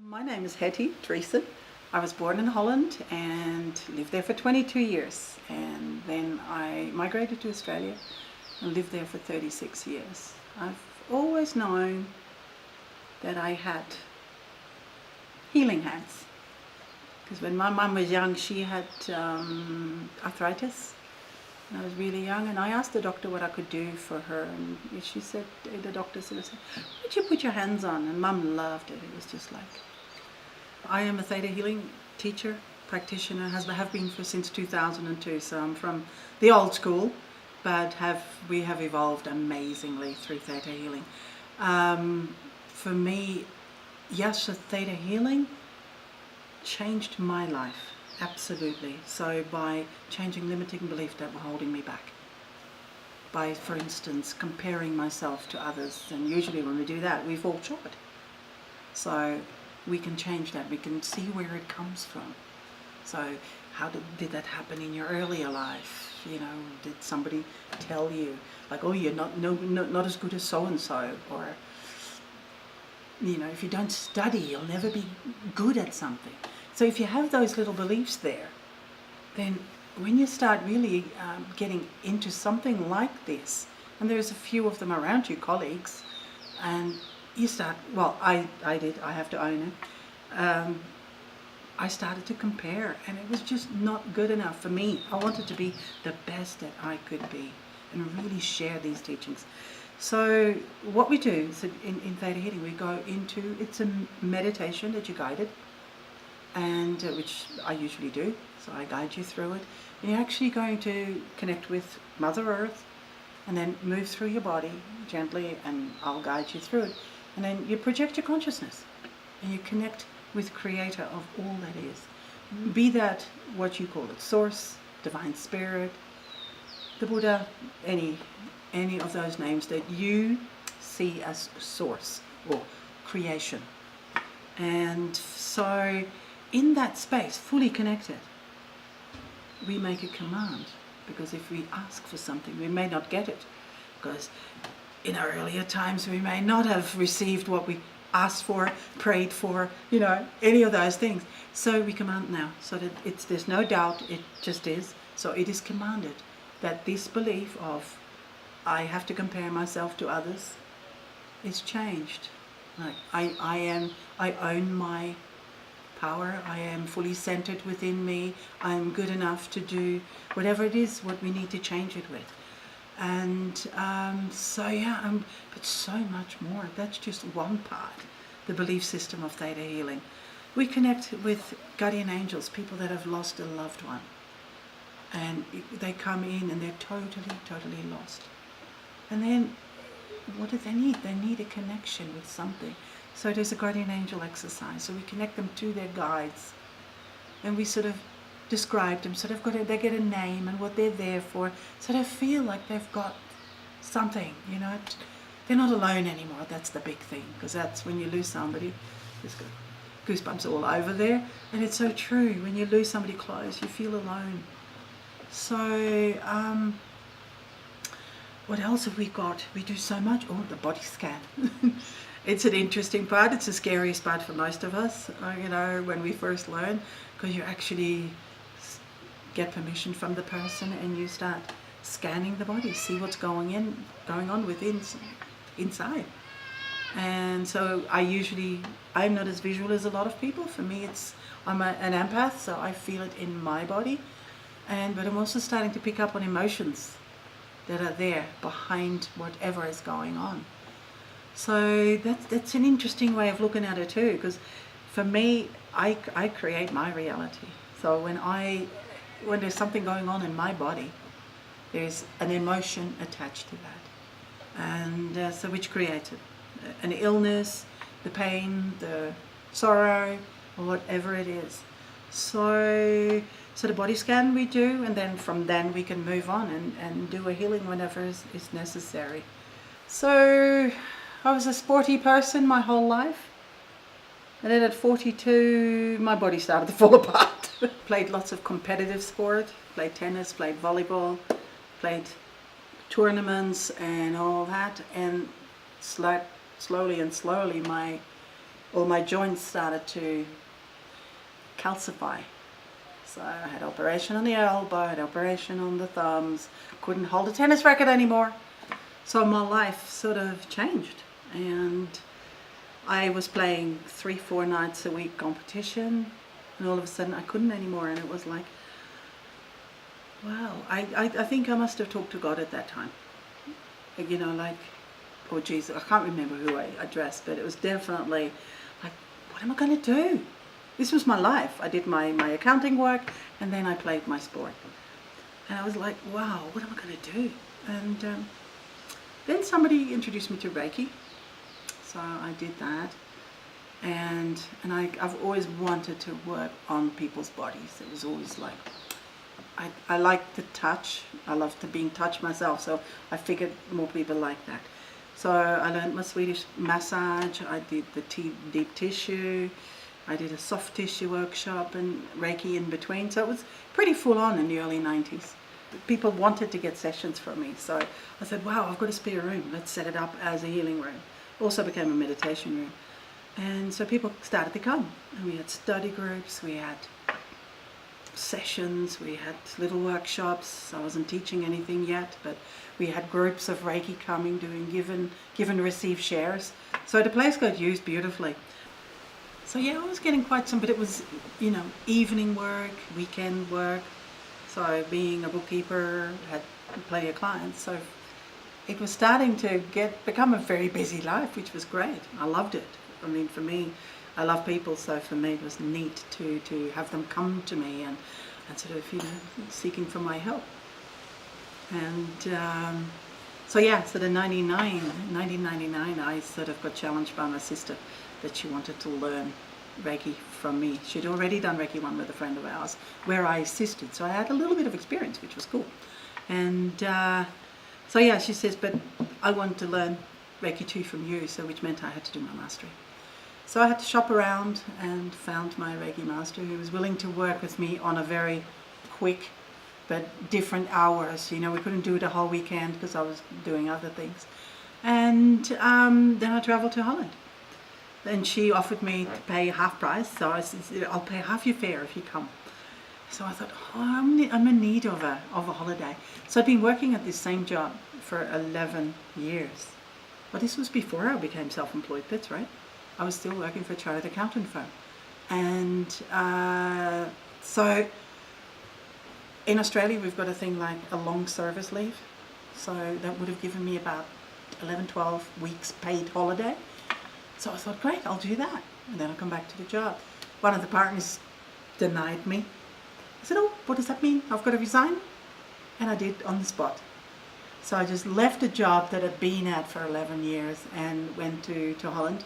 My name is Hetty Driessen. I was born in Holland and lived there for 22 years, and then I migrated to Australia and lived there for 36 years. I've always known that I had healing hands, because when my mum was young she had arthritis. I was really young, and I asked the doctor what I could do for her, and she said, the doctor said, "Would you put your hands on?" And Mum loved it. It was just like, I am a Theta Healing teacher, practitioner, have been since 2002, so I'm from the old school, but we have evolved amazingly through Theta Healing. For me, yes, the Theta Healing changed my life. Absolutely. So by changing limiting beliefs that were holding me back. By, for instance, comparing myself to others, and usually when we do that, we fall short. So we can change that. We can see where it comes from. So how did that happen in your earlier life? You know, did somebody tell you, like, oh, you're not as good as so-and-so, or, you know, if you don't study, you'll never be good at something. So if you have those little beliefs there, then when you start really getting into something like this, and there's a few of them around you, colleagues, and you start, well, I did, I have to own it, I started to compare, and it was just not good enough for me. I wanted to be the best that I could be and really share these teachings. So what we do is in Theta Healing, we go into, it's a meditation that you're guided, and which I usually do, so I guide you through it. And you're actually going to connect with Mother Earth, and then move through your body gently, and I'll guide you through it. And then you project your consciousness, and you connect with Creator of all that is. Be that what you call it, Source, Divine Spirit, the Buddha, any of those names that you see as Source or Creation. And so in that space, fully connected, we make a command, because if we ask for something, we may not get it, because in our earlier times we may not have received what we asked for, prayed for, you know, any of those things. So we command now, so that there's no doubt, it just is. So it is commanded that this belief of I have to compare myself to others is changed. Like I own my power, I am fully centered within me, I'm good enough to do whatever it is what we need to change it with. And so yeah, but so much more. That's just one part, the belief system of Theta Healing. We connect with guardian angels, people that have lost a loved one, and they come in and they're totally lost. And then what do they need? They need a connection with something. So there's a guardian angel exercise. So we connect them to their guides, and we sort of describe them. So they get a name and what they're there for. So they feel like they've got something. You know, they're not alone anymore. That's the big thing, because that's when you lose somebody. There's goosebumps all over there, and it's so true. When you lose somebody close, you feel alone. So what else have we got? We do so much. Oh, the body scan. It's an interesting part. It's the scariest part for most of us, you know, when we first learn, because you actually get permission from the person and you start scanning the body, see what's going on within, inside. And so I'm not as visual as a lot of people. For me, I'm an empath, so I feel it in my body, but I'm also starting to pick up on emotions that are there behind whatever is going on. So that's an interesting way of looking at it too, because for me, I create my reality. So when there's something going on in my body, there's an emotion attached to that, and so which creates it, an illness, the pain, the sorrow, or whatever it is. So the body scan we do, and then from then we can move on and do a healing whenever is necessary. So I was a sporty person my whole life, and then at 42 my body started to fall apart. Played lots of competitive sport, played tennis, played volleyball, played tournaments and all that, and slowly my all my joints started to calcify. So I had operation on the elbow, I had operation on the thumbs, couldn't hold a tennis racket anymore. So my life sort of changed, and I was playing 3-4 nights a week competition, and all of a sudden I couldn't anymore, and it was like, wow, I think I must have talked to God at that time. You know, like, oh geez, I can't remember who I addressed, but it was definitely like, what am I going to do? This was my life. I did my accounting work, and then I played my sport. And I was like, wow, what am I going to do? And then somebody introduced me to Reiki. So I did that. And I've always wanted to work on people's bodies. It was always like, I like to touch. I love to being touched myself. So I figured more people like that. So I learned my Swedish massage. I did the deep tissue. I did a soft tissue workshop and Reiki in between. So it was pretty full on in the early 90s. People wanted to get sessions from me. So I said, wow, I've got a spare room. Let's set it up as a healing room. Also became a meditation room. And so people started to come. And we had study groups, we had sessions, we had little workshops. I wasn't teaching anything yet, but we had groups of Reiki coming, doing give and receive shares. So the place got used beautifully. So yeah, I was getting quite some, but it was, you know, evening work, weekend work. So being a bookkeeper, had plenty of clients. So it was starting to become a very busy life, which was great. I loved it. I mean, for me, I love people, so for me it was neat to have them come to me and sort of, you know, seeking for my help. And so yeah, so in 1999, I sort of got challenged by my sister that she wanted to learn Reiki from me. She'd already done Reiki 1 with a friend of ours where I assisted, so I had a little bit of experience, which was cool. And so yeah, she says, but I want to learn Reiki 2 from you, so which meant I had to do my mastery. So I had to shop around and found my Reiki master who was willing to work with me on a very quick but different hours. You know, we couldn't do it a whole weekend because I was doing other things. And then I traveled to Holland. And she offered me to pay half price, so I said, I'll pay half your fare if you come. So I thought, oh, I'm in need of a holiday. So I'd been working at this same job for 11 years. But this was before I became self-employed, that's right. I was still working for a chartered accountant firm. And so in Australia, we've got a thing like a long service leave. So that would have given me about 11, 12 weeks paid holiday. So I thought, great, I'll do that. And then I'll come back to the job. One of the partners denied me. I said, oh, what does that mean? I've got to resign? And I did on the spot. So I just left a job that I'd been at for 11 years and went to Holland.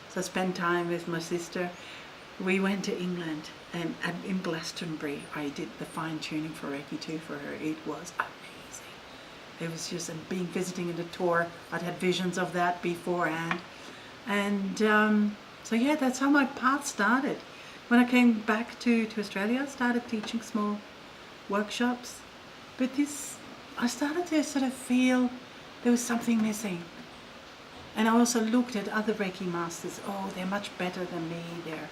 So I spent time with my sister. We went to England, and in Glastonbury, I did the fine tuning for Reiki 2 for her. It was amazing. It was just visiting in the tour. I'd had visions of that beforehand. And so yeah, that's how my path started. When I came back to Australia, I started teaching small workshops. But I started to sort of feel there was something missing. And I also looked at other Reiki masters. Oh, they're much better than me. They're,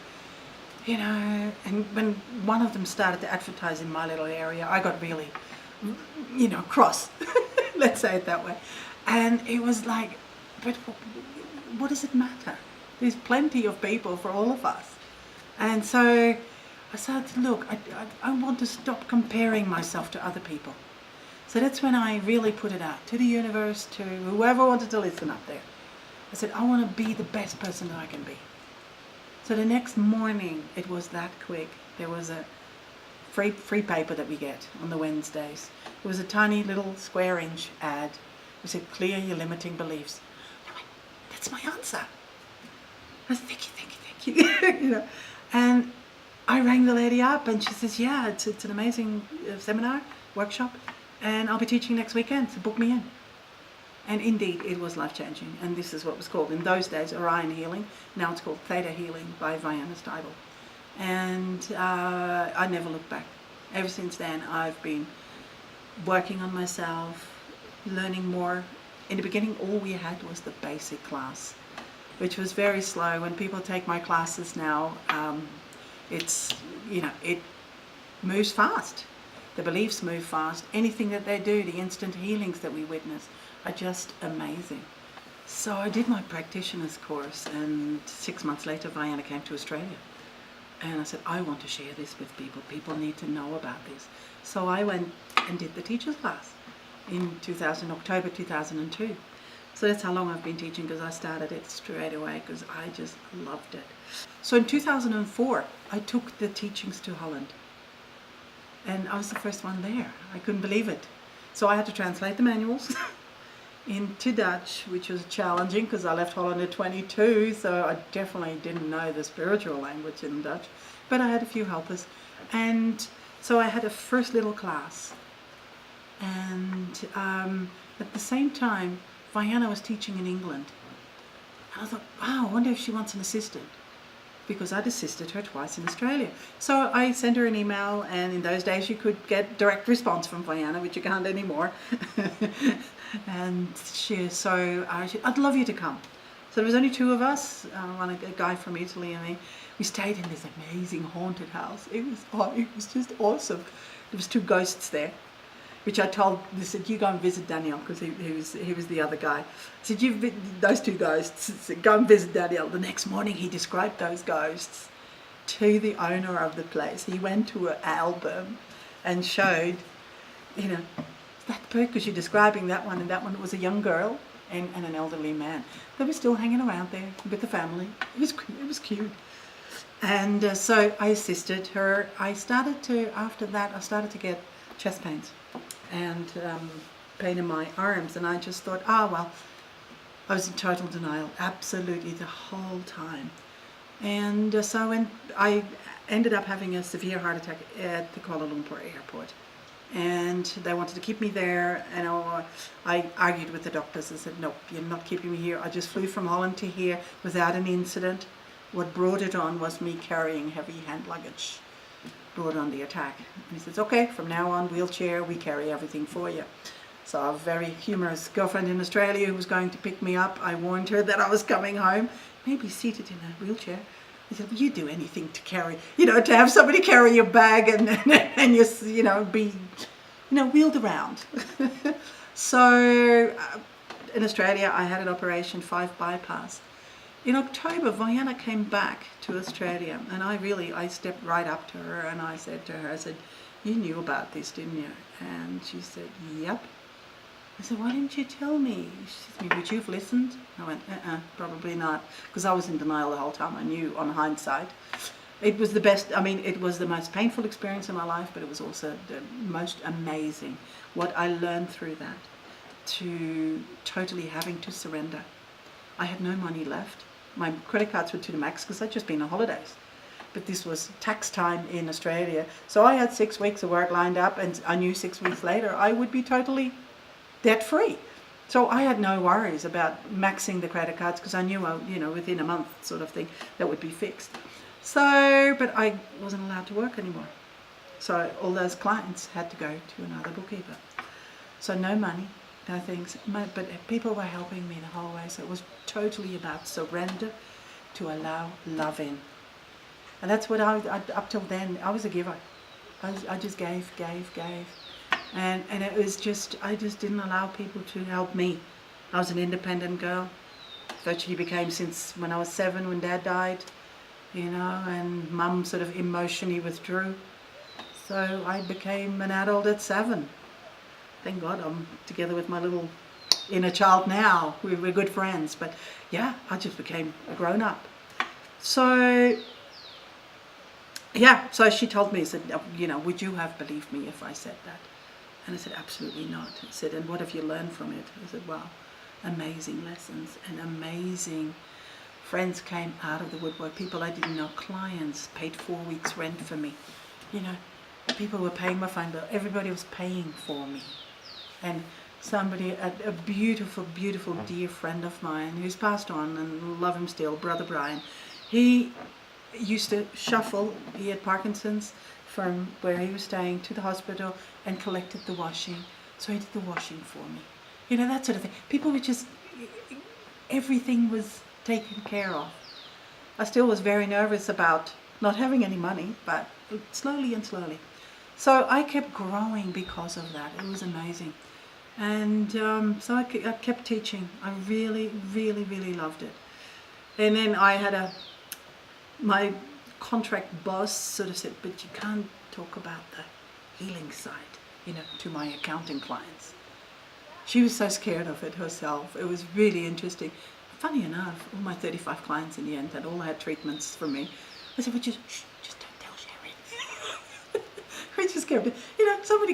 you know, and when one of them started to advertise in my little area, I got really, you know, cross. Let's say it that way. And it was like, but what does it matter? There's plenty of people for all of us. And so I started to look, I want to stop comparing myself to other people. So that's when I really put it out to the universe, to whoever wanted to listen up there. I said, I want to be the best person that I can be. So the next morning, it was that quick. There was a free paper that we get on the Wednesdays. It was a tiny little square-inch ad. It said, clear your limiting beliefs. I went, that's my answer. I said, thank you. You know, and I rang the lady up, and she says, yeah, it's an amazing seminar, workshop, and I'll be teaching next weekend, so book me in. And indeed, it was life-changing, and this is what was called, in those days, Orion Healing. Now it's called Theta Healing by Vianna Stibel. And I never looked back. Ever since then, I've been working on myself, learning more. In the beginning, all we had was the basic class. which was very slow. When people take my classes now, it's, you know, it moves fast. The beliefs move fast. Anything that they do, the instant healings that we witness are just amazing. So I did my practitioner's course, and 6 months later Vienna came to Australia. And I said, I want to share this with people. People need to know about this. So I went and did the teacher's class in October 2002. So that's how long I've been teaching, because I started it straight away because I just loved it. So in 2004, I took the teachings to Holland. And I was the first one there. I couldn't believe it. So I had to translate the manuals into Dutch, which was challenging because I left Holland at 22, so I definitely didn't know the spiritual language in Dutch. But I had a few helpers. And so I had a first little class. And at the same time, Vienna was teaching in England. And I thought, wow, I wonder if she wants an assistant, because I'd assisted her twice in Australia. So I sent her an email, and in those days you could get direct response from Vienna, which you can't anymore. And she said, I'd love you to come. So there was only two of us, a guy from Italy and me. We stayed in this amazing haunted house. It was just awesome. There was two ghosts there, which I told, they said, you go and visit Daniel, because he was the other guy. I said, those two ghosts, said, go and visit Daniel. The next morning he described those ghosts to the owner of the place. He went to an album and showed, you know, that because you're describing that one, and that one was a young girl and an elderly man. They were still hanging around there with the family. It was cute. And so I assisted her. After that, I started to get chest pains and pain in my arms, and I just thought, well, I was in total denial, absolutely the whole time. And so when I ended up having a severe heart attack at the Kuala Lumpur airport, and they wanted to keep me there, and I argued with the doctors. I said, no, you're not keeping me here. I just flew from Holland to here without an incident. What brought it on was me carrying heavy hand luggage. Brought on the attack. And he says, okay, from now on, wheelchair, we carry everything for you. So a very humorous girlfriend in Australia who was going to pick me up, I warned her that I was coming home, maybe seated in a wheelchair. He said, well, you do anything to carry, to have somebody carry your bag and you be, wheeled around. So in Australia, I had an operation, 5 bypass. In October, Vienna came back to Australia, and I stepped right up to her and I said to her, you knew about this, didn't you? And she said, yep. I said, why didn't you tell me? She said, would you have listened? I went, probably not, because I was in denial the whole time. I knew on hindsight. It was the best, it was the most painful experience in my life, but it was also the most amazing. What I learned through that, to totally having to surrender. I had no money left. My credit cards were to the max because I'd just been on holidays. But this was tax time in Australia. So I had 6 weeks of work lined up, and I knew 6 weeks later I would be totally debt free. So I had no worries about maxing the credit cards because I knew, within a month sort of thing, that would be fixed. So, but I wasn't allowed to work anymore. So all those clients had to go to another bookkeeper. So no money. No things, but people were helping me the whole way, so it was totally about surrender, to allow love in. And that's what up till then, I was a giver. I just gave. And it was just, I just didn't allow people to help me. I was an independent girl. Virtually became since when I was 7, when Dad died, and Mum sort of emotionally withdrew. So I became an adult at 7. Thank God I'm together with my little inner child now. We're good friends. But yeah, I just became a grown-up. So, yeah, so she told me, said, would you have believed me if I said that? And I said, absolutely not. I said, and what have you learned from it? I said, well, amazing lessons and amazing friends came out of the woodwork. People I didn't know, clients paid 4 weeks rent for me. People were paying my phone bill. Everybody was paying for me. And somebody, a beautiful, beautiful dear friend of mine who's passed on, and love him still, Brother Brian, he used to shuffle, he had Parkinson's, from where he was staying to the hospital and collected the washing. So he did the washing for me. That sort of thing. People were just, everything was taken care of. I still was very nervous about not having any money, but slowly and slowly. So I kept growing because of that. It was amazing. And so I kept teaching. I really, really, really loved it. And then I had my contract boss sort of said, but you can't talk about the healing side, to my accounting clients. She was so scared of it herself. It was really interesting. Funny enough, all my 35 clients in the end that all had treatments from me. I said, well, just don't tell Sherry. We just kept it.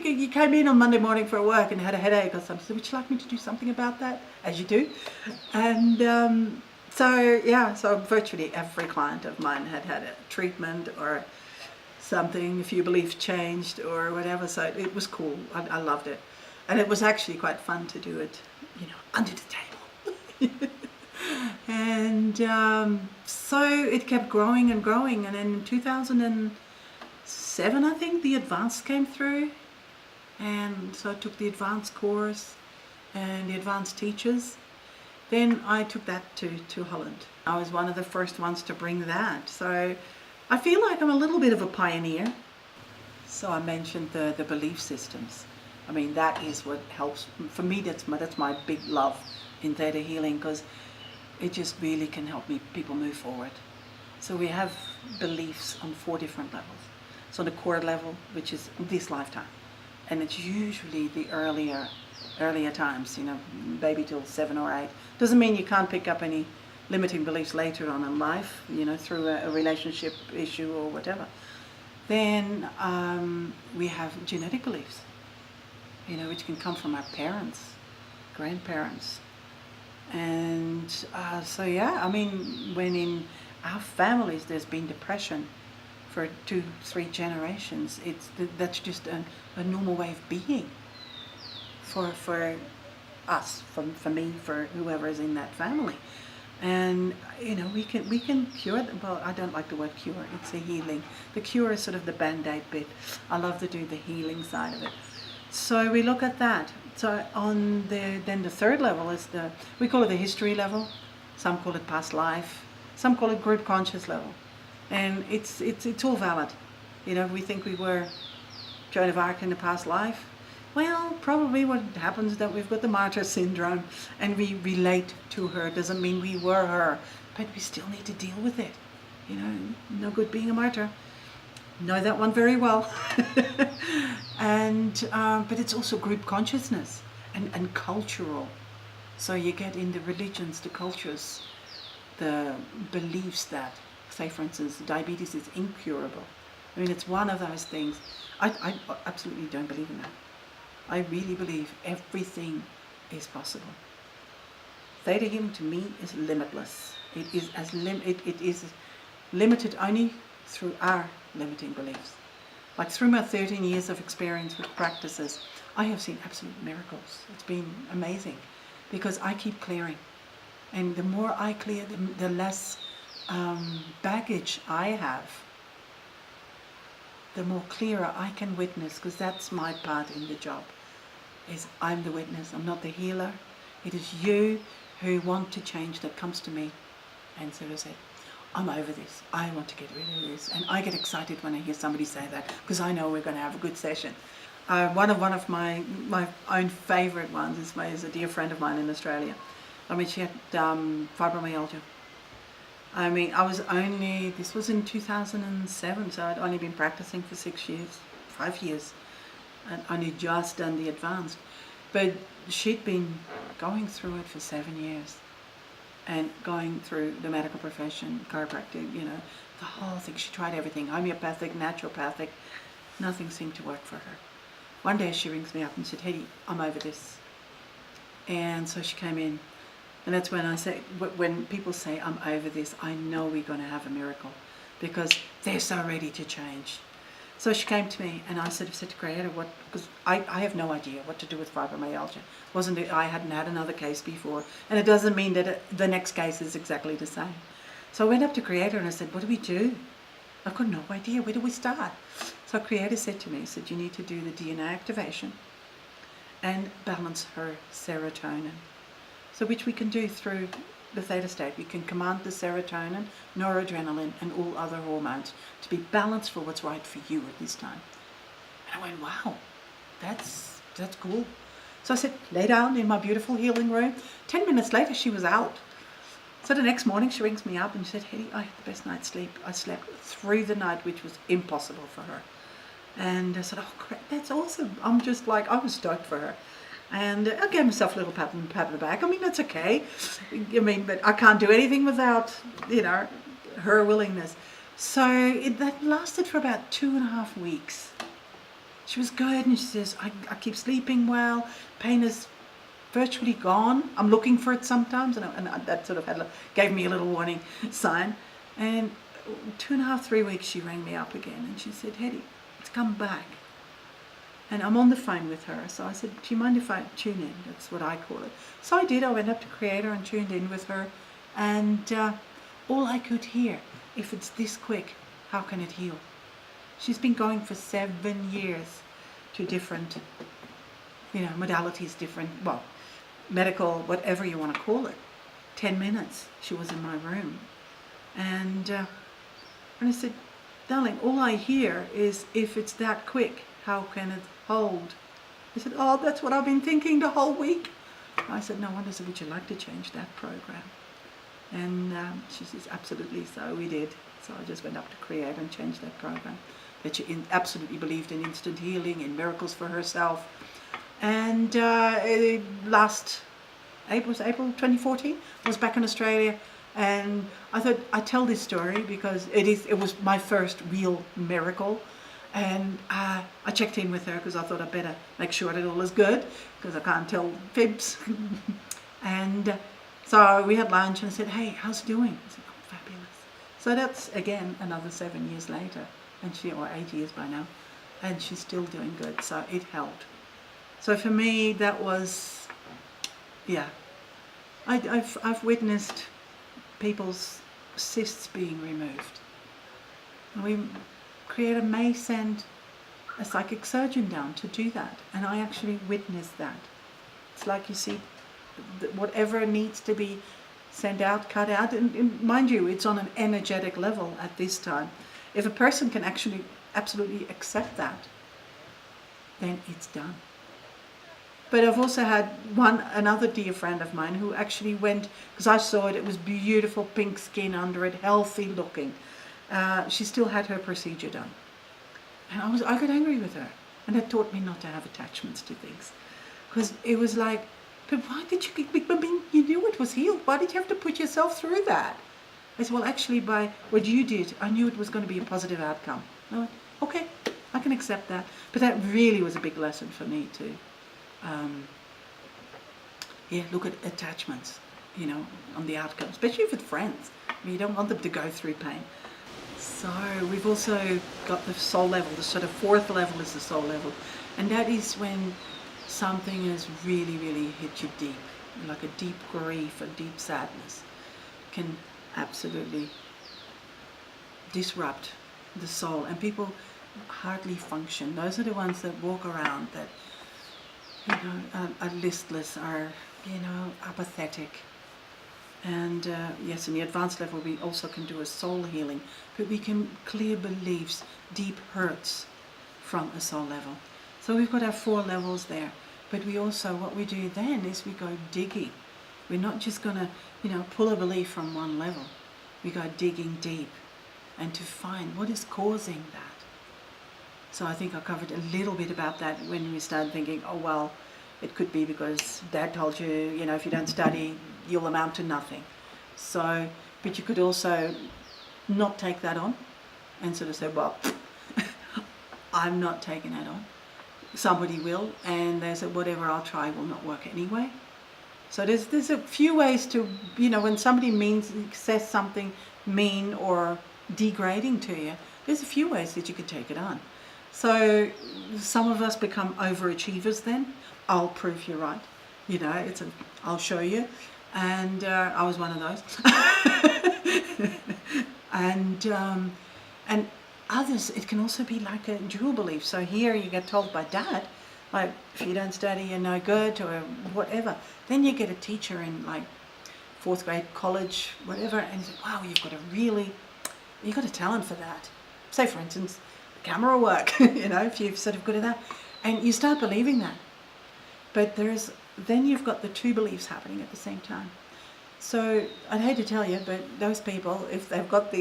You came in on Monday morning for work and had a headache or something. So would you like me to do something about that? As you do. And so virtually every client of mine had a treatment or something, a few beliefs changed or whatever. So it was cool. I loved it. And it was actually quite fun to do it, under the table. And so it kept growing and growing. And then in 2007, I think, the advanced came through. And so I took the advanced course and the advanced teachers. Then I took that to Holland. I was one of the first ones to bring that. So I feel like I'm a little bit of a pioneer. So I mentioned the belief systems. I mean, that is what helps. For me, that's my big love in Theta Healing, because it just really can help people move forward. So we have beliefs on 4 different levels. So the core level, which is this lifetime. And it's usually the earlier times, maybe till 7 or 8. Doesn't mean you can't pick up any limiting beliefs later on in life, through a relationship issue or whatever. Then we have genetic beliefs, which can come from our parents, grandparents. And when in our families there's been depression for 2-3 generations, that's just a normal way of being for us, for me, for whoever is in that family. And we can cure them. Well, I don't like the word cure, it's a healing. The cure is sort of the band-aid bit. I love to do the healing side of it. So we look at that. So then the third level is we call it the history level. Some call it past life. Some call it group conscious level. And it's all valid. We think we were Joan of Arc in the past life. Well, probably what happens is that we've got the martyr syndrome and we relate to her. Doesn't mean we were her, but we still need to deal with it. No good being a martyr. Know that one very well. And but it's also group consciousness and cultural. So you get in the religions, the cultures, the beliefs that, say for instance, diabetes is incurable. I mean, it's one of those things. I absolutely don't believe in that. I really believe everything is possible. Theta Healing to me is limitless. It is limited only through our limiting beliefs. Like through my 13 years of experience with practices, I have seen absolute miracles. It's been amazing because I keep clearing. And the more I clear, the less baggage I have, the more clearer I can witness, because that's my part in the job, is I'm the witness. I'm not the healer. It is you who want to change that comes to me and sort of say, I'm over this. I want to get rid of this. And I get excited when I hear somebody say that, because I know we're going to have a good session. One of my own favourite ones is a dear friend of mine in Australia. I mean, she had fibromyalgia. I mean, this was in 2007, so I'd only been practicing for 5 years, and only just done the advanced. But she'd been going through it for 7 years, and going through the medical profession, chiropractic, the whole thing. She tried everything, homeopathic, naturopathic. Nothing seemed to work for her. One day she rings me up and said, Hetty, I'm over this. And so she came in. And that's when I say, when people say I'm over this, I know we're going to have a miracle, because they're so ready to change. So she came to me and I said to Creator, because I have no idea what to do with fibromyalgia. I hadn't had another case before, and it doesn't mean that the next case is exactly the same. So I went up to Creator and I said, what do we do? I've got no idea, where do we start? So Creator said to me, he said, you need to do the DNA activation and balance her serotonin. So which we can do through the theta state. We can command the serotonin, noradrenaline, and all other hormones to be balanced for what's right for you at this time. And I went, wow, that's cool. So I said, lay down in my beautiful healing room. 10 minutes later, she was out. So the next morning, she rings me up and she said, Hetty, I had the best night's sleep. I slept through the night, which was impossible for her. And I said, oh, great, that's awesome. I'm just like, I was stoked for her. And I gave myself a little pat on the back. I mean, that's okay. I mean, but I can't do anything without, you know, her willingness. So that lasted for about 2.5 weeks. She was good, and she says, I keep sleeping well. Pain is virtually gone. I'm looking for it sometimes, and that sort of gave me a little warning sign. And 2.5, 3 weeks, she rang me up again, and she said, Hetty, it's come back. And I'm on the phone with her. So I said, do you mind if I tune in? That's what I call it. So I did. I went up to Creator and tuned in with her. And all I could hear, if it's this quick, how can it heal? She's been going for 7 years to different, you know, modalities, different, well, medical, whatever you want to call it. 10 minutes, she was in my room. And I said, darling, all I hear is, if it's that quick, how can it hold? He said, oh, that's what I've been thinking the whole week. I said, no wonder. So would you like to change that program? And she says, absolutely. So we did. So I just went up to Create and changed that program. That she absolutely believed in instant healing, in miracles for herself. And last April 2014, I was back in Australia. And I thought I'd tell this story because it was my first real miracle. And I checked in with her because I thought I'd better make sure that all is good, because I can't tell fibs. And so we had lunch, and I said, hey, how's it doing? I said, oh, fabulous. So that's, again, another 7 years later, and or 8 years by now, and she's still doing good. So it helped. So for me, that was, yeah. I've witnessed people's cysts being removed. And Creator may send a psychic surgeon down to do that, and I actually witnessed that. It's like, you see, whatever needs to be sent out, cut out, and mind you, it's on an energetic level at this time. If a person can actually absolutely accept that, then it's done. But I've also had another dear friend of mine who actually went, because I saw it was beautiful pink skin under it, healthy looking. She still had her procedure done. And I got angry with her. And that taught me not to have attachments to things. Because it was like, but why did you, I mean, you knew it was healed. Why did you have to put yourself through that? I said, well, actually, by what you did, I knew it was going to be a positive outcome. And I went, okay, I can accept that. But that really was a big lesson for me too. Look at attachments, you know, on the outcome, especially with friends. I mean, you don't want them to go through pain. So we've also got the soul level. The sort of fourth level is the soul level, and that is when something has really, really hit you deep, like a deep grief, a deep sadness, can absolutely disrupt the soul, and people hardly function. Those are the ones that walk around that, you know, are listless, are, you know, apathetic. And yes, in the advanced level we also can do a soul healing, but we can clear beliefs, deep hurts from a soul level. So we've got our 4 levels there, but we also, what we do then is we go digging. We're not just going to, you know, pull a belief from one level. We go digging deep and to find what is causing that. So I think I covered a little bit about that when we started thinking, oh well, it could be because Dad told you, you know, if you don't study, you'll amount to nothing. So, but you could also not take that on and sort of say, well, I'm not taking that on. Somebody will, and they say, whatever I'll try will not work anyway. So there's a few ways to, you know, when somebody says something mean or degrading to you, there's a few ways that you could take it on. So some of us become overachievers then. I'll prove you right. You know, I'll show you. And I was one of those. And others, it can also be like a dual belief. So here you get told by Dad, like, if you don't study, you're no good, or whatever. Then you get a teacher in, like, 4th grade, college, whatever, and you say, wow, you've got a talent for that. Say, for instance, camera work, if you've sort of good at that, and you start believing that. But then you've got the two beliefs happening at the same time. So I'd hate to tell you, but those people, if they've got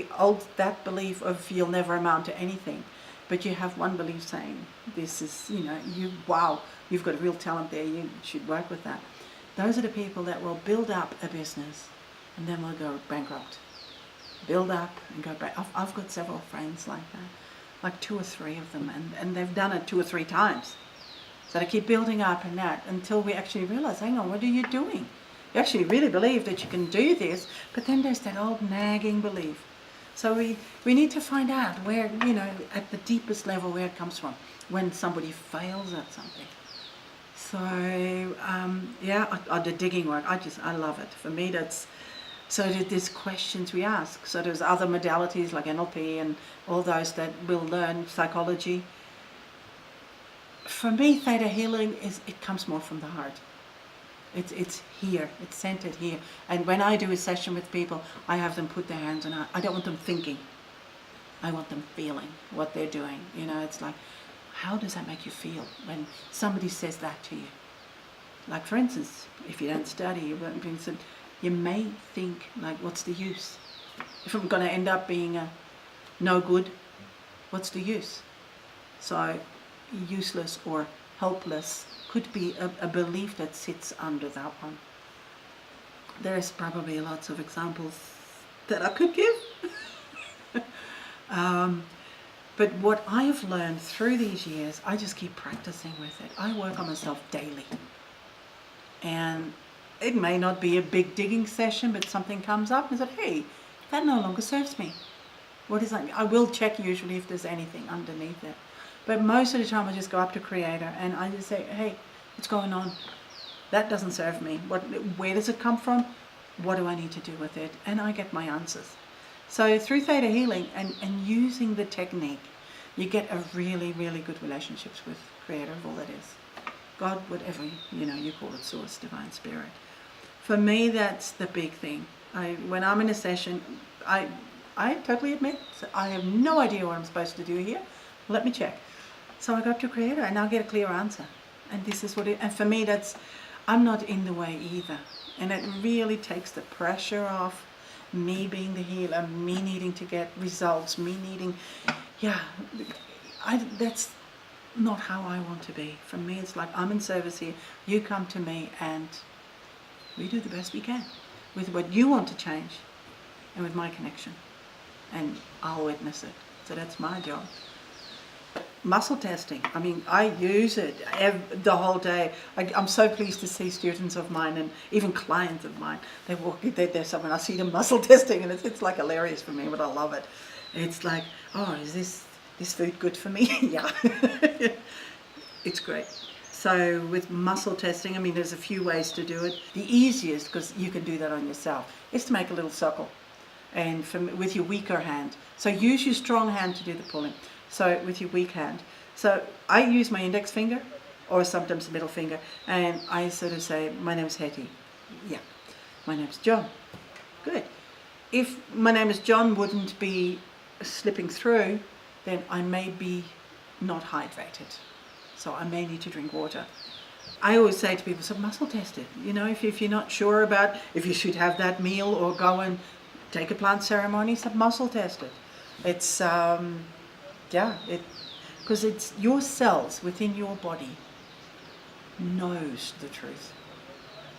that belief of you'll never amount to anything, but you have one belief saying, this is, you've got a real talent there, you should work with that. Those are the people that will build up a business and then will go bankrupt. Build up and go back. I've got several friends like that, like 2 or 3 of them, and they've done it 2 or 3 times. So they keep building up and that until we actually realize, hang on, what are you doing? You actually really believe that you can do this, but then there's that old nagging belief. So we need to find out where, at the deepest level where it comes from when somebody fails at something. So, the digging work, I love it. For me, there's questions we ask. So there's other modalities like NLP and all those that will learn psychology. For me, Theta Healing it comes more from the heart. It's here, it's centered here. And when I do a session with people, I have them put their hands on it. I don't want them thinking. I want them feeling what they're doing. It's like, how does that make you feel when somebody says that to you? Like, for instance, if you don't study, you may think, like, what's the use? If I'm going to end up being no good, what's the use? So useless or helpless could be a belief that sits under that one. There's probably lots of examples that I could give. But what I've learned through these years, I just keep practicing with it. I work on myself daily. And it may not be a big digging session, but something comes up and I said, hey, that no longer serves me. What is that? I will check usually if there's anything underneath it. But most of the time I just go up to Creator and I just say, hey, what's going on? That doesn't serve me. Where does it come from? What do I need to do with it? And I get my answers. So through Theta Healing and using the technique, you get a really, really good relationships with Creator of all that is. God, whatever, you call it, Source, Divine Spirit. For me, that's the big thing. When I'm in a session, I totally admit, I have no idea what I'm supposed to do here. Let me check. So I go up to Creator and I'll get a clear answer. And this is and for me, I'm not in the way either. And it really takes the pressure off me being the healer, me needing to get results, me needing, that's not how I want to be. For me, it's like, I'm in service here, you come to me and we do the best we can with what you want to change and with my connection. And I'll witness it. So that's my job. Muscle testing, I use it the whole day. I'm so pleased to see students of mine and even clients of mine, they walk, they're someone, I see them muscle testing and it's like hilarious for me, but I love it. It's like, oh, is this food good for me? Yeah. It's great. So with muscle testing, there's a few ways to do it. The easiest, because you can do that on yourself, is to make a little circle and with your weaker hand. So use your strong hand to do the pulling. So with your weak hand. So I use my index finger or sometimes the middle finger and I sort of say, my name's Hetty. Yeah. My name's John. Good. If my name is John wouldn't be slipping through, then I may be not hydrated. So I may need to drink water. I always say to people, so muscle test it. If you're not sure about if you should have that meal or go and take a plant ceremony, so muscle test it. It's because it's your cells within your body knows the truth.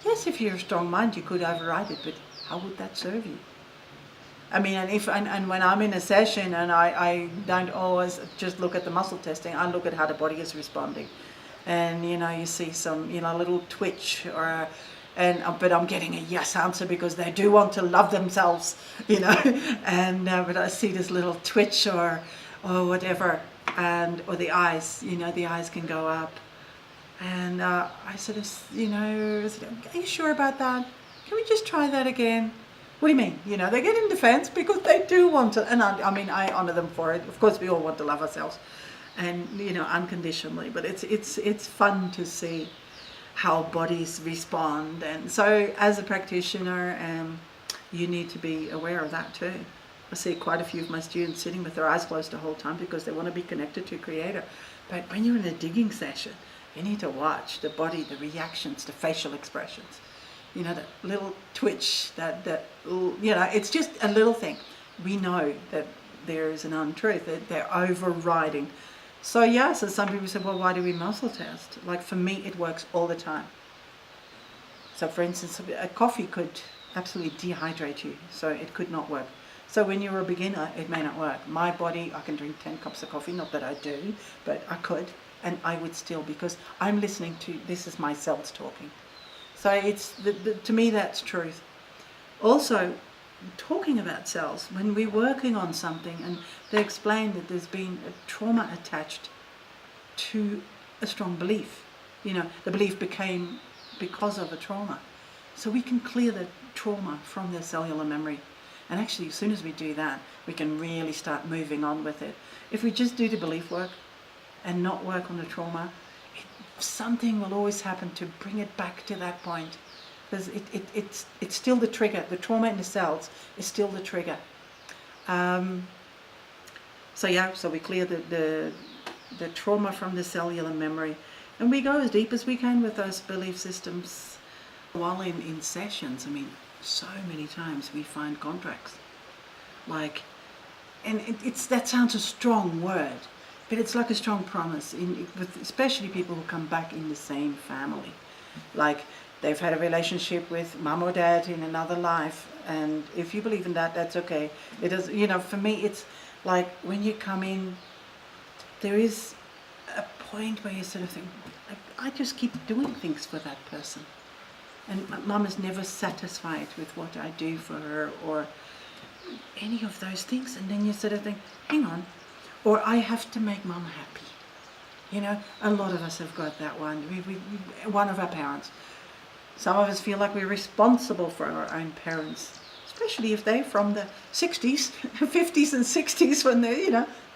Yes, if you're a strong mind, you could override it, but how would that serve you? And when I'm in a session and I don't always just look at the muscle testing, I look at how the body is responding. And, you see some, little twitch but I'm getting a yes answer because they do want to love themselves, but I see this little twitch or whatever, or the eyes, the eyes can go up. And I sort of, are you sure about that? Can we just try that again? What do you mean? They get in defense because they do want to, and I honor them for it. Of course, we all want to love ourselves and, unconditionally, but it's fun to see how bodies respond. And so as a practitioner, you need to be aware of that too. I see quite a few of my students sitting with their eyes closed the whole time because they want to be connected to Creator. But when you're in a digging session, you need to watch the body, the reactions, the facial expressions. You know, that little twitch, it's just a little thing. We know that there is an untruth, that they're overriding. So yeah, so some people say, well, why do we muscle test? Like for me, it works all the time. So for instance, a coffee could absolutely dehydrate you, so it could not work. So when you're a beginner, it may not work. My body, I can drink 10 cups of coffee, not that I do, but I could, and I would still, because I'm listening to, this is my cells talking. So it's, to me, that's truth. Also, talking about cells, when we're working on something and they explain that there's been a trauma attached to a strong belief, you know, the belief became because of a trauma. So we can clear the trauma from their cellular memory. And actually, as soon as we do that, we can really start moving on with it. If we just do the belief work and not work on the trauma, something will always happen to bring it back to that point. Because it's still the trigger. The trauma in the cells is still the trigger. So we clear the trauma from the cellular memory. And we go as deep as we can with those belief systems. While in sessions, I mean, so many times we find contracts. Like, and that sounds a strong word, but it's like a strong promise, with especially people who come back in the same family. Like, they've had a relationship with mom or dad in another life, and if you believe in that, that's okay. It does, you know, for me, it's like when you come in, there is a point where you sort of think, I just keep doing things for that person. And mum is never satisfied with what I do for her or any of those things. And then you sort of think, hang on, or I have to make mum happy. You know, a lot of us have got that one. One of our parents. Some of us feel like we're responsible for our own parents, especially if they're from the 60s, 50s and 60s when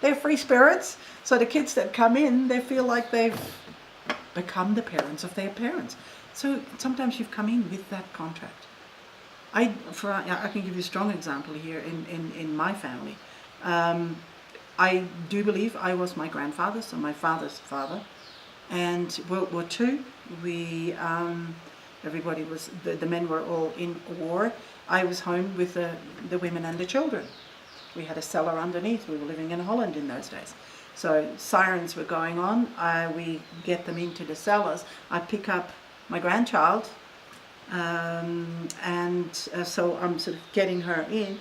they're free spirits. So the kids that come in, they feel like they've become the parents of their parents. So sometimes you've come in with that contract. I can give you a strong example here in my family. I do believe I was my grandfather, so my father's father. And World War II, everybody was, the men were all in war. I was home with the women and the children. We had a cellar underneath. We were living in Holland in those days. So sirens were going on. We get them into the cellars. I pick up my grandchild, so I'm sort of getting her in.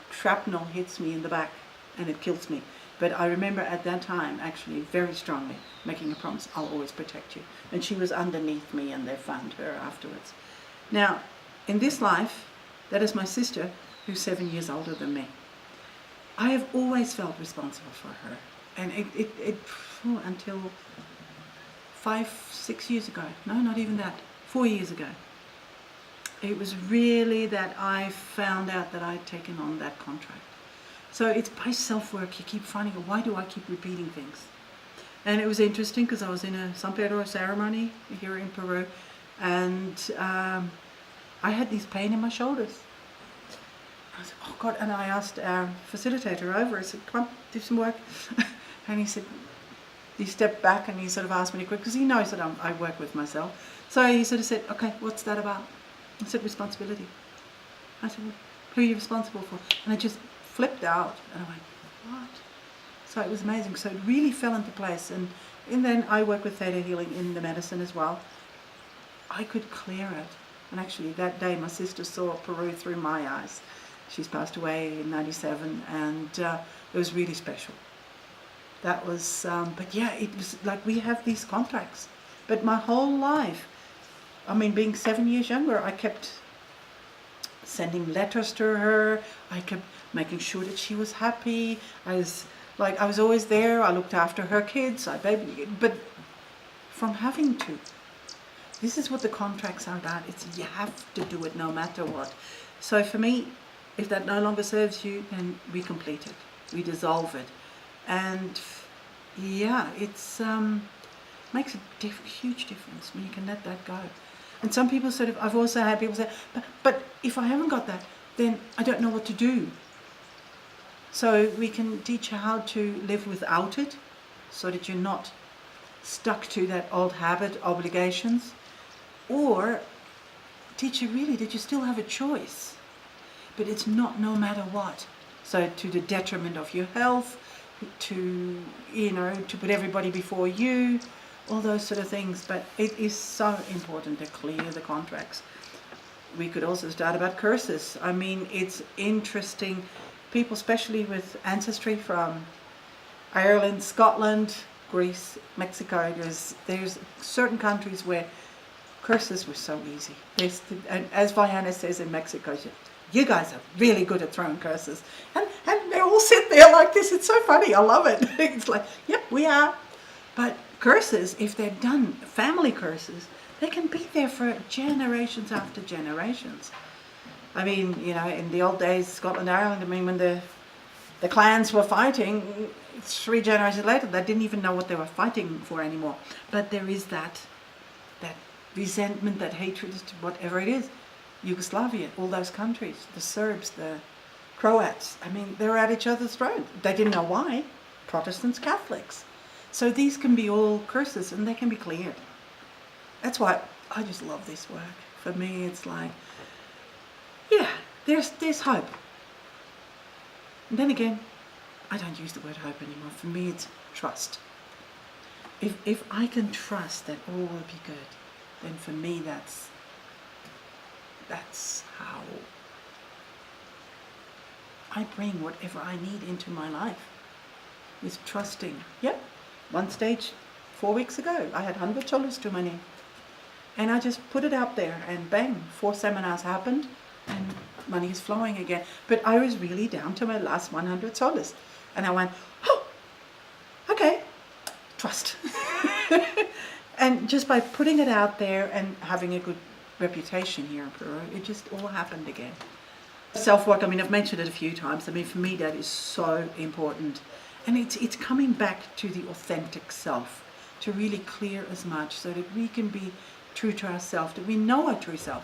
Shrapnel hits me in the back and it kills me. But I remember at that time, actually very strongly, making a promise, I'll always protect you. And she was underneath me and they found her afterwards. Now, in this life, that is my sister, who's 7 years older than me. I have always felt responsible for her. And until 5-6 years ago, no, not even that, 4 years ago, it was really that I found out that I'd taken on that contract. So it's by self-work. You keep finding out, why do I keep repeating things? And it was interesting because I was in a San Pedro ceremony here in Peru, and I had this pain in my shoulders. I said, oh God, and I asked our facilitator over, I said, come on, do some work. And he said, he stepped back and he sort of asked me to quit because he knows that I work with myself. So he sort of said, okay, what's that about? I said, responsibility. I said, well, who are you responsible for? And I just flipped out and I went, what? So it was amazing. So it really fell into place. And then I work with Theta Healing in the medicine as well. I could clear it. And actually that day my sister saw Peru through my eyes. She's passed away in 97 and it was really special. That was, but yeah, it was like we have these contracts. But my whole life, I mean, being 7 years younger, I kept sending letters to her. I kept making sure that she was happy. I was always there. I looked after her kids. But from having to. This is what the contracts are about. It's you have to do it no matter what. So for me, if that no longer serves you, then we complete it. We dissolve it. And yeah, it's Makes a huge difference when you can let that go. And some people sort of, I've also had people say, but if I haven't got that, then I don't know what to do. So we can teach you how to live without it, so that you're not stuck to that old habit, obligations, or teach you really that you still have a choice, but it's not no matter what. So to the detriment of your health, to, you know, to put everybody before you, all those sort of things. But it is so important to clear the contracts. We could also start about curses. I mean, it's interesting. People, especially with ancestry from Ireland, Scotland, Greece, Mexico, there's certain countries where curses were so easy. And as Vianna says in Mexico, you guys are really good at throwing curses. And they all sit there like this. It's so funny. I love it. It's like, yep, we are. But curses, if they're done, family curses, they can be there for generations after generations. I mean, you know, in the old days, Scotland, Ireland, I mean, when the clans were fighting, 3 generations later, they didn't even know what they were fighting for anymore. But there is that resentment, that hatred, whatever it is. Yugoslavia, all those countries, the Serbs, the Croats, I mean, they were at each other's throat. They didn't know why. Protestants, Catholics. So these can be all curses, and they can be cleared. That's why I just love this work. For me, it's like, yeah, there's hope. And then again, I don't use the word hope anymore. For me, it's trust. If I can trust that all will be good, then for me, that's how I bring whatever I need into my life, with trusting. Yep, one stage 4 weeks ago, I had $100 to my name. And I just put it out there, and bang, 4 seminars happened, and money is flowing again. But I was really down to my last $100. And I went, oh, okay, trust. And just by putting it out there and having a good reputation here in Peru, it just all happened again. Self-work, I mean, I've mentioned it a few times. I mean, for me, that is so important. And it's coming back to the authentic self, to really clear as much so that we can be true to ourselves, that we know our true self.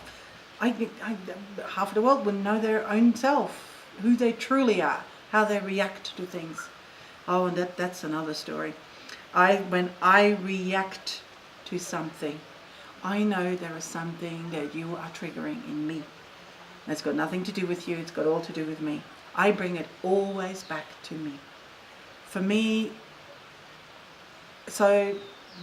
Half of the world wouldn't know their own self, who they truly are, how they react to things. Oh, and that's another story. When I react to something, I know there is something that you are triggering in me. And it's got nothing to do with you, it's got all to do with me. I bring it always back to me. For me, so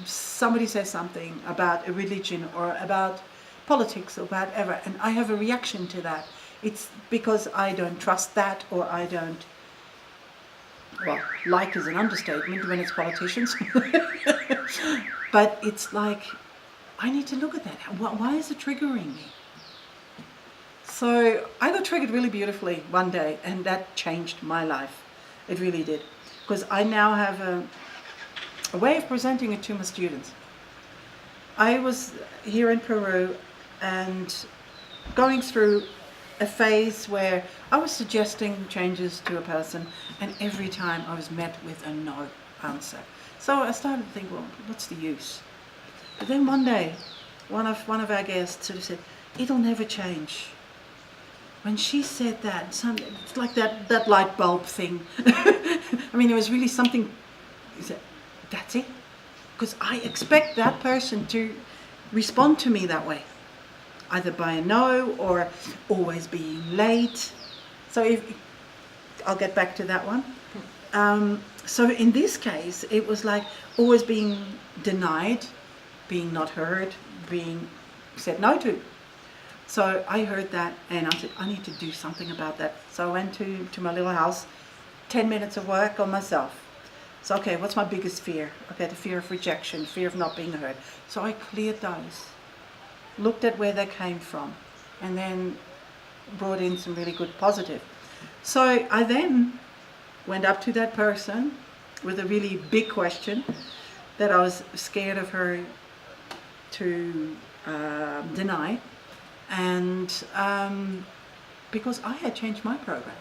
somebody says something about a religion or about politics or whatever, and I have a reaction to that. It's because I don't trust that, or I don't, well, like is an understatement when it's politicians. But it's like, I need to look at that. Why is it triggering me? So I got triggered really beautifully one day, and that changed my life. It really did. Because I now have a way of presenting it to my students. I was here in Peru and going through a phase where I was suggesting changes to a person, and every time I was met with a no answer. So I started to think, well, what's the use? But then one day, one of our guests sort of said, it'll never change. When she said that, it's like that light bulb thing. I mean, it was really something. That's it. Because I expect that person to respond to me that way, either by a no or always being late. So I'll get back to that one. So in this case, it was like always being denied, being not heard, being said no to. So I heard that, and I said, I need to do something about that. So I went to my little house, 10 minutes of work on myself. So, okay, what's my biggest fear? Okay, the fear of rejection, fear of not being heard. So I cleared those, looked at where they came from, and then brought in some really good positive. So I then went up to that person with a really big question that I was scared of her to deny. And because I had changed my programs,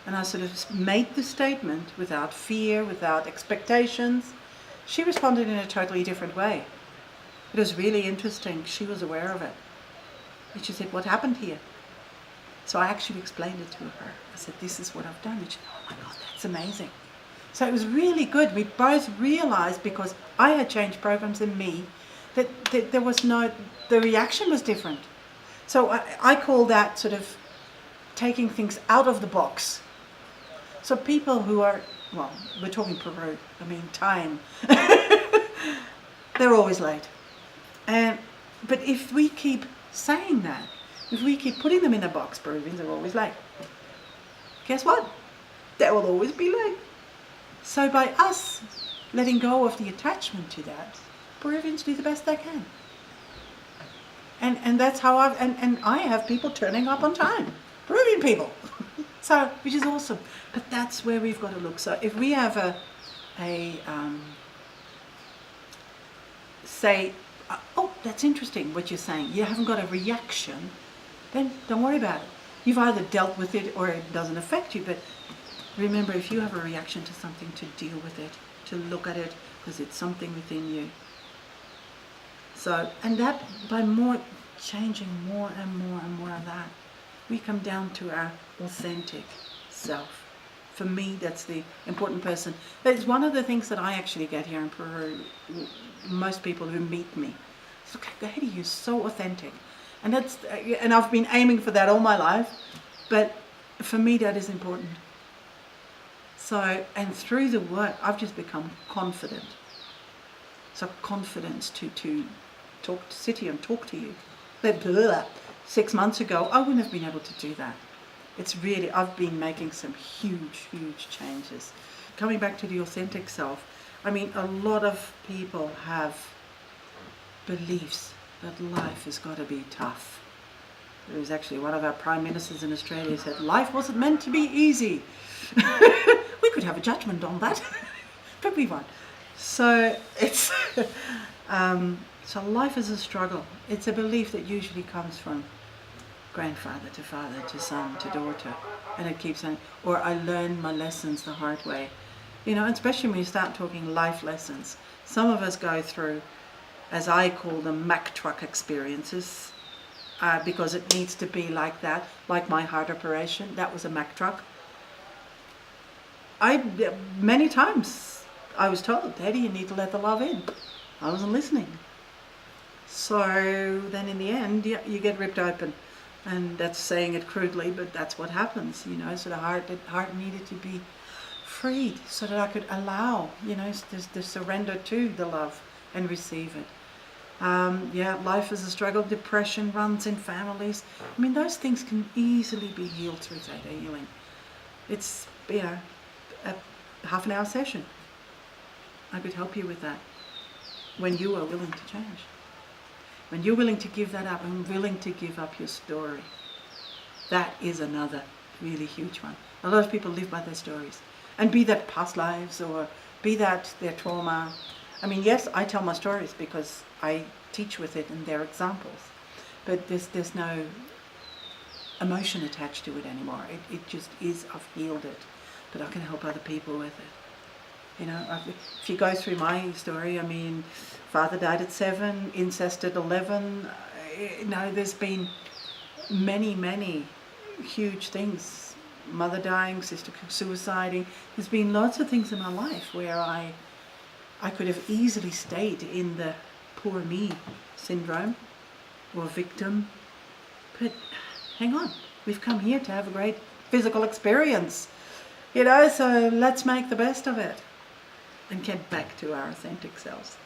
and I sort of made the statement without fear, without expectations, she responded in a totally different way. It was really interesting. She was aware of it. And she said, what happened here? So I actually explained it to her. I said, this is what I've done. And she said, oh my God, that's amazing. So it was really good. We both realized, because I had changed programs in me, that there was the reaction was different. So I call that sort of taking things out of the box. So people who are, well, we're talking Peru, I mean time, they're always late. But if we keep saying that, if we keep putting them in a box, Peruvians are always late. Guess what? They will always be late. So by us letting go of the attachment to that, Peruvians do the best they can. And that's how I have people turning up on time. Peruvian people. So, which is awesome. But that's where we've got to look. So if we have say, oh, that's interesting what you're saying. You haven't got a reaction, then don't worry about it. You've either dealt with it or it doesn't affect you. But remember, if you have a reaction to something, to deal with it, to look at it, because it's something within you. So, and that, by changing more and more and more of that, we come down to our authentic self. For me, that's the important person. That's one of the things that I actually get here in Peru. Most people who meet me, it's okay, Hetty, you're so authentic. And I've been aiming for that all my life, but for me that is important. So, and through the work, I've just become confident. So confidence to sit here and talk to you. But 6 months ago, I wouldn't have been able to do that. It's really, I've been making some huge, huge changes. Coming back to the authentic self, I mean, a lot of people have beliefs that life has got to be tough. There was actually one of our prime ministers in Australia said, life wasn't meant to be easy. We could have a judgment on that, but we won't. So it's, so life is a struggle. It's a belief that usually comes from grandfather to father to son to daughter, and it keeps on. Or I learned my lessons the hard way. You know, especially when you start talking life lessons. Some of us go through, as I call them, Mack truck experiences, because it needs to be like that. Like my heart operation, that was a Mack truck. Many times I was told, Hetty, you need to let the love in. I wasn't listening. So then in the end, you get ripped open. And that's saying it crudely, but that's what happens, you know. So the heart needed to be freed so that I could allow, you know, the surrender to the love and receive it. Life is a struggle. Depression runs in families. I mean, those things can easily be healed through Theta Healing. It's, you know, a half-an-hour session. I could help you with that when you are willing to change. When you're willing to give that up and willing to give up your story. That is another really huge one. A lot of people live by their stories. And be that past lives or be that their trauma. I mean, yes, I tell my stories because I teach with it and they're examples. But there's no emotion attached to it anymore. It just is, I've healed it. But I can help other people with it. You know, if you go through my story, I mean, father died at 7, incest at 11. You know, there's been many, many huge things. Mother dying, sister suiciding. There's been lots of things in my life where I could have easily stayed in the poor me syndrome or victim. But hang on, we've come here to have a great physical experience. You know, so let's make the best of it and get back to our authentic selves.